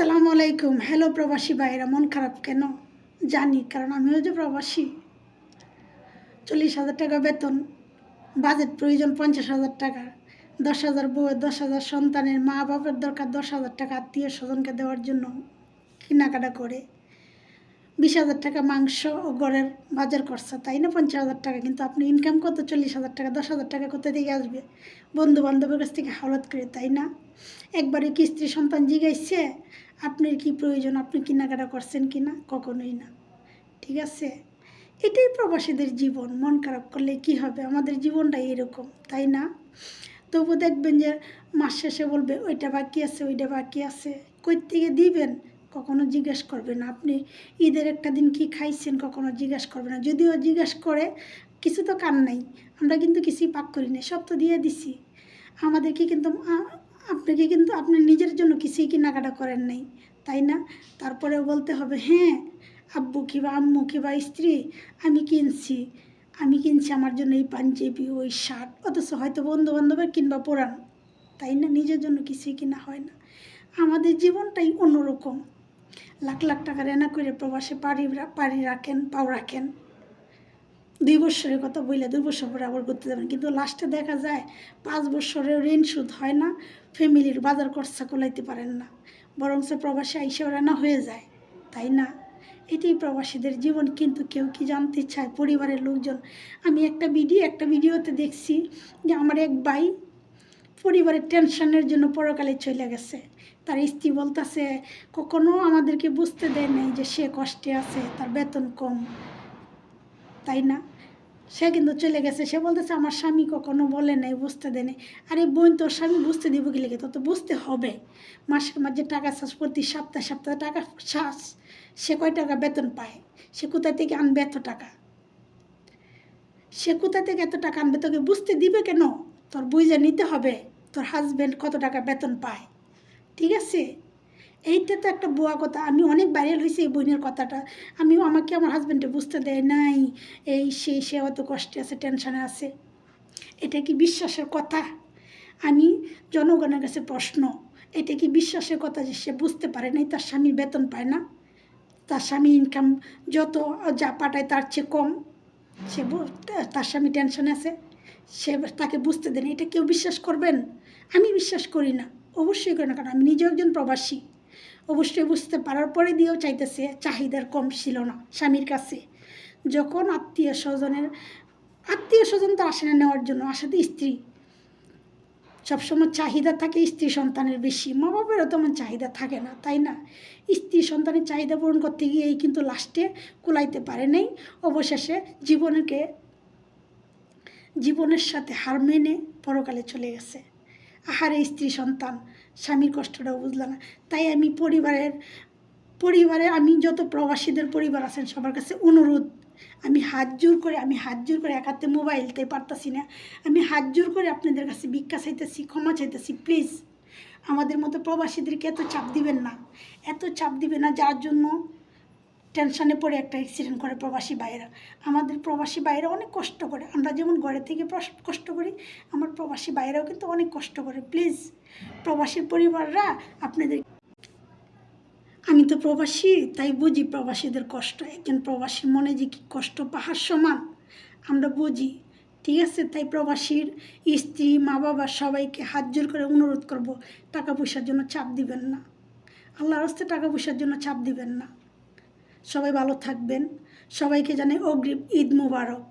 আসসালামু আলাইকুম। হ্যালো প্রবাসী ভাইরা, মন খারাপ কেন জানি, কারণ আমিও যে প্রবাসী। 40,000 টাকা বেতন, বাজেট প্রয়োজন 50,000 টাকা, 10,000 বউয়ের, 10,000 সন্তানের, মা বাবার দরকার 10,000 টাকা আত্মীয় স্বজনকে দেওয়ার জন্য কেনাকাটা করে। 20,000 টাকা মাংস ও গড়ের বাজার করছে, তাই না? 50,000 টাকা। কিন্তু আপনি ইনকাম কত? 40,000 টাকা। 10,000 টাকা কোথা থেকে আসবে? বন্ধু বান্ধবের কাছ থেকে হাওলাত করে, তাই না? একবারে কি স্ত্রী সন্তান জিগাইছে আপনার কি প্রয়োজন, আপনি কেনাকাটা করছেন কি না? কখনোই না। ঠিক আছে, এটাই প্রবাসীদের জীবন। মন খারাপ করলে কি হবে? আমাদের জীবনটাই এরকম, তাই না? তবু দেখবেন যে মাস শেষে বলবে ওইটা বাকি আছে, ওইটা বাকি আছে। কই থেকে দিবেন কখনো জিজ্ঞেস করবে না। আপনি ঈদের একটা দিন কি খাইছেন কখনো জিজ্ঞেস করবে না। যদিও জিজ্ঞেস করে, কিছু তো কান নাই, আমরা কিন্তু কিছুই পাক করি না, সব তো দিয়ে দিছি। আমাদেরকে কিন্তু আপনাকে কিন্তু আপনি নিজের জন্য কিছুই কেনাকাটা করেন নাই, তাই না? তারপরেও বলতে হবে হ্যাঁ আব্বু কিংবা আম্মু কিংবা স্ত্রী আমি কিনছি আমার জন্য এই পাঞ্জাবি, ওই শার্ট, অথচ হয়তো বন্ধু বান্ধবের কিংবা পরান, তাই না? নিজের জন্য কিছুই কিনা হয় না। আমাদের জীবনটাই অন্যরকম। লাখ লাখ টাকা রেনা করে প্রবাসে পাড়ি রাখেন, পাও রাখেন। 2 বছরের কথা বললে 2 বছর পরে আবার ঘুরতে যাবেন, কিন্তু লাস্টে দেখা যায় 5 বছরের ঋণ শোধ হয় না, ফ্যামিলির বাজার খরচা কোলাইতে পারেন না, বরং প্রবাসে আইসা রান্না হয়ে যায়, তাই না? এটাই প্রবাসীদের জীবন। কিন্তু কেউ কি জানতে চায়? পরিবারের লোকজন। আমি একটা ভিডিওতে দেখছি যে আমার এক ভাই পরিবারের টেনশনের জন্য পরকালে চলে গেছে। তার স্ত্রী বলতেছে কখনো আমাদেরকে বুঝতে দেয় নাই যে সে কষ্টে আছে, তার বেতন কম, তাই না? সে কিন্তু চলে গেছে। সে বলতেছে আমার স্বামী কখনো বলে নাই, বুঝতে দেয় নাই। আরে বোন, তোর স্বামী বুঝতে দিব কি লেগে? তো বুঝতে হবে। মাসে মাঝে টাকা চাষ, প্রতি সপ্তাহে সপ্তাহে টাকা চাষ। সে কয় টাকা বেতন পায়? সে কোথা থেকে আনবে এত টাকা? সে কোথা থেকে এত টাকা আনবে? তোকে বুঝতে দিবে কেন? তোর বুঝে নিতে হবে তোর হাজব্যান্ড কত টাকা বেতন পায়। ঠিক আছে, এইটা তো একটা বুয়া কথা। আমি অনেক ভাইরাল হয়েছে এই বোনের কথাটা। আমাকে আমার হাজব্যান্ডে বুঝতে দেয় নাই, এই সে অত কষ্টে আছে, টেনশনে আছে। এটা কি বিশ্বাসের কথা? আমি জনগণের কাছে প্রশ্ন, এটা কি বিশ্বাসের কথা যে সে বুঝতে পারে নাই তার স্বামীর বেতন পায় না? তার স্বামী ইনকাম যত যা পাঠায় তার চেয়ে কম, সে তার স্বামী টেনশনে আছে, সে তাকে বুঝতে দেন। এটা কেউ বিশ্বাস করবেন? আমি বিশ্বাস করি না, অবশ্যই করি না, কারণ আমি নিজেও একজন প্রবাসী। অবশ্যই বুঝতে পারার পরে দিয়েও চাইতেছে, চাহিদার কম ছিল না স্বামীর কাছে। যখন আত্মীয় স্বজন তো আসে না নেওয়ার জন্য, আসে স্ত্রী। সবসময় চাহিদা থাকে স্ত্রী সন্তানের বেশি, মা বাবারও তেমন চাহিদা থাকে না, তাই না? স্ত্রী সন্তানের চাহিদা পূরণ করতে গিয়েই কিন্তু লাস্টে কুলাইতে পারে নাই। অবশেষে জীবনের সাথে হার মেনে পরকালে চলে গেছে। আহারে স্ত্রী সন্তান, স্বামীর কষ্টটাও বুঝল না। তাই আমি পরিবারে আমি যত প্রবাসীদের পরিবার আছেন সবার কাছে অনুরোধ, আমি হাত জোর করে একাতে মোবাইলতে পারতাছি না, আমি হাত জোর করে আপনাদের কাছে ভিক্ষা চাইতেছি, ক্ষমা চাইতেছি। প্লিজ আমাদের মতো প্রবাসীদেরকে এত চাপ দিবেন না, যার জন্য টেনশানে পড়ে একটা অ্যাক্সিডেন্ট করে প্রবাসী ভাইয়েরা। আমাদের প্রবাসী ভাইয়েরা অনেক কষ্ট করে, আমরা যেমন ঘরে থেকে কষ্ট করি, আমার প্রবাসী ভাইয়েরাও কিন্তু অনেক কষ্ট করে। প্লিজ প্রবাসীর পরিবাররা আপনাদের, আমি তো প্রবাসী তাই বুঝি প্রবাসীদের কষ্ট। একজন প্রবাসীর মনে যে কি কষ্ট পাহাড় সমান আমরা বুঝি, ঠিক আছে? তাই প্রবাসীর স্ত্রী, মা বাবা সবাইকে হাত জোর করে অনুরোধ করব, টাকা পয়সার জন্য চাপ দিবেন না, আল্লাহর হস্তে টাকা পয়সার জন্য চাপ দিবেন না। সবাই ভালো থাকবেন, সবাইকে জানাই অগ্রিম ঈদ মোবারক।